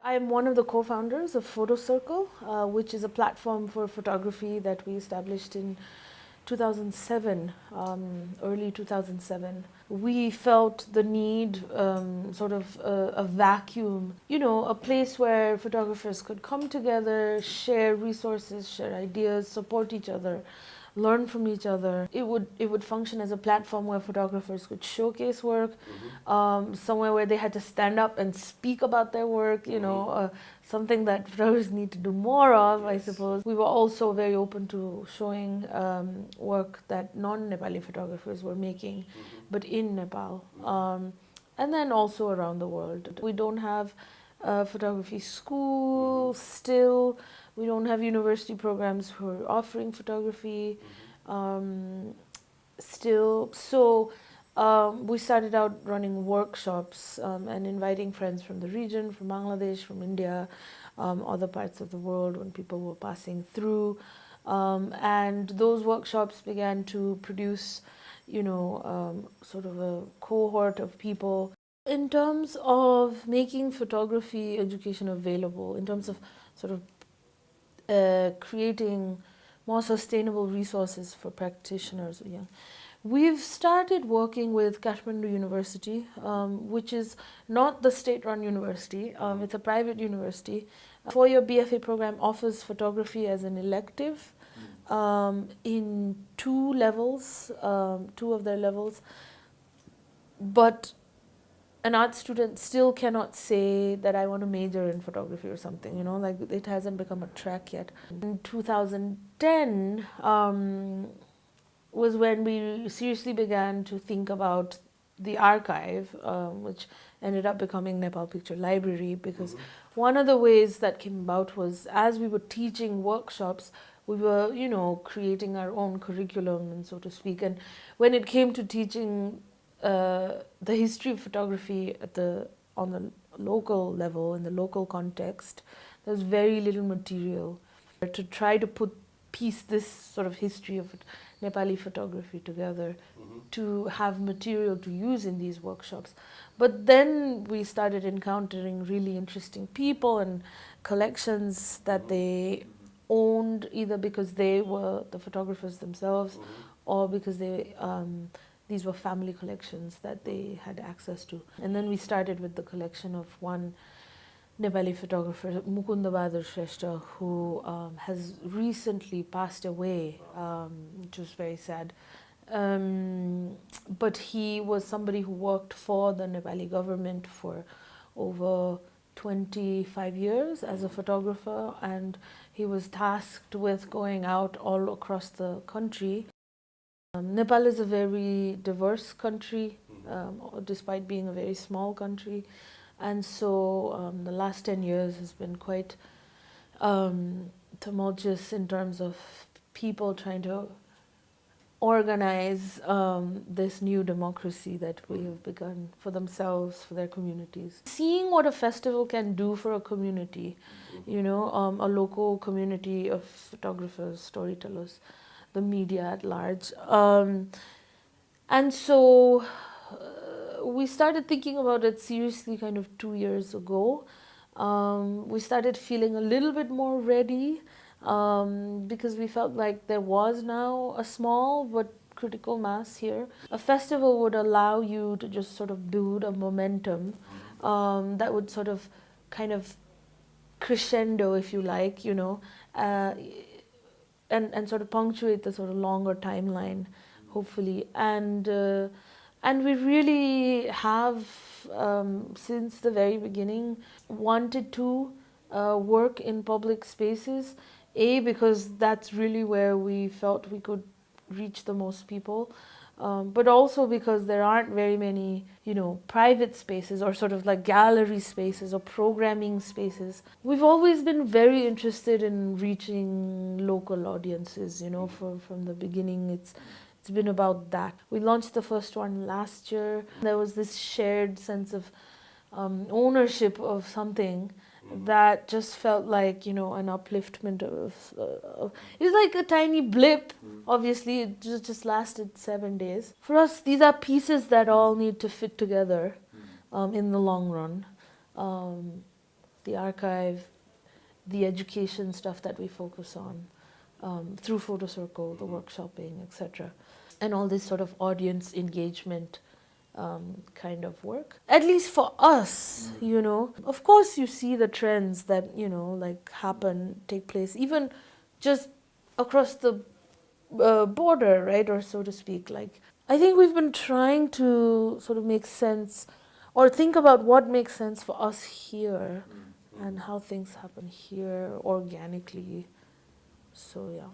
I'm one of the co-founders of Photo Circle, which is a platform for photography that we established in 2007, early 2007. We felt the need, sort of a vacuum, a place where photographers could come together, share resources, share ideas, support each other, learn from each other. It would function as a platform where photographers could showcase work, somewhere where they had to stand up and speak about their work, something that photographers need to do more of, I suppose. We were also very open to showing work that non-Nepali photographers were making, but in Nepal. And then also around the world. We don't have a photography school still. We don't have university programs for offering photography still. So we started out running workshops and inviting friends from the region, from Bangladesh, from India, other parts of the world when people were passing through. And those workshops began to produce, sort of a cohort of people. In terms of making photography education available, in terms of sort of creating more sustainable resources for practitioners, we've started working with Kathmandu University, which is not the state-run university. It's a private university. A four-year BFA program offers photography as an elective in two levels, two of their levels. But an art student still cannot say that I want to major in photography or something, like it hasn't become a track yet. In 2010 was when we seriously began to think about the archive, which ended up becoming Nepal Picture Library, because one of the ways that came about was as we were teaching workshops, we were, creating our own curriculum, and so to speak. And when it came to teaching the history of photography on the local level, in the local context, there's very little material to try to piece this sort of history of Nepali photography together to have material to use in these workshops. But then we started encountering really interesting people and collections that they owned, either because they were the photographers themselves or because these were family collections that they had access to. And then we started with the collection of one Nepali photographer, Mukunda Bahadur Shrestha, who has recently passed away, which was very sad. But he was somebody who worked for the Nepali government for over 25 years as a photographer, and he was tasked with going out all across the country. Nepal is a very diverse country, despite being a very small country. And so the last 10 years has been quite tumultuous in terms of people trying to organize this new democracy that we have begun for themselves, for their communities. Seeing what a festival can do for a community, a local community of photographers, storytellers, the media at large. And so we started thinking about it seriously kind of 2 years ago. We started feeling a little bit more ready because we felt like there was now a small but critical mass here. A festival would allow you to just sort of build a momentum that would sort of kind of crescendo, if you like, and sort of punctuate the sort of longer timeline, hopefully. And we really have, since the very beginning, wanted to work in public spaces, because that's really where we felt we could reach the most people, but also because there aren't very many, private spaces or sort of like gallery spaces or programming spaces. We've always been very interested in reaching local audiences, from the beginning. It's been about that. We launched the first one last year. There was this shared sense of ownership of something that just felt like, an upliftment of it was like a tiny blip. Obviously, it just lasted 7 days. For us, these are pieces that all need to fit together in the long run. the archive, the education stuff that we focus on through Photo Circle, the workshopping, etc. And all this sort of audience engagement kind of work. At least for us, you know, of course you see the trends that, you know, like happen, take place, even just across the border, right, or so to speak. Like, I think we've been trying to sort of make sense or think about what makes sense for us here and how things happen here organically. So, yeah.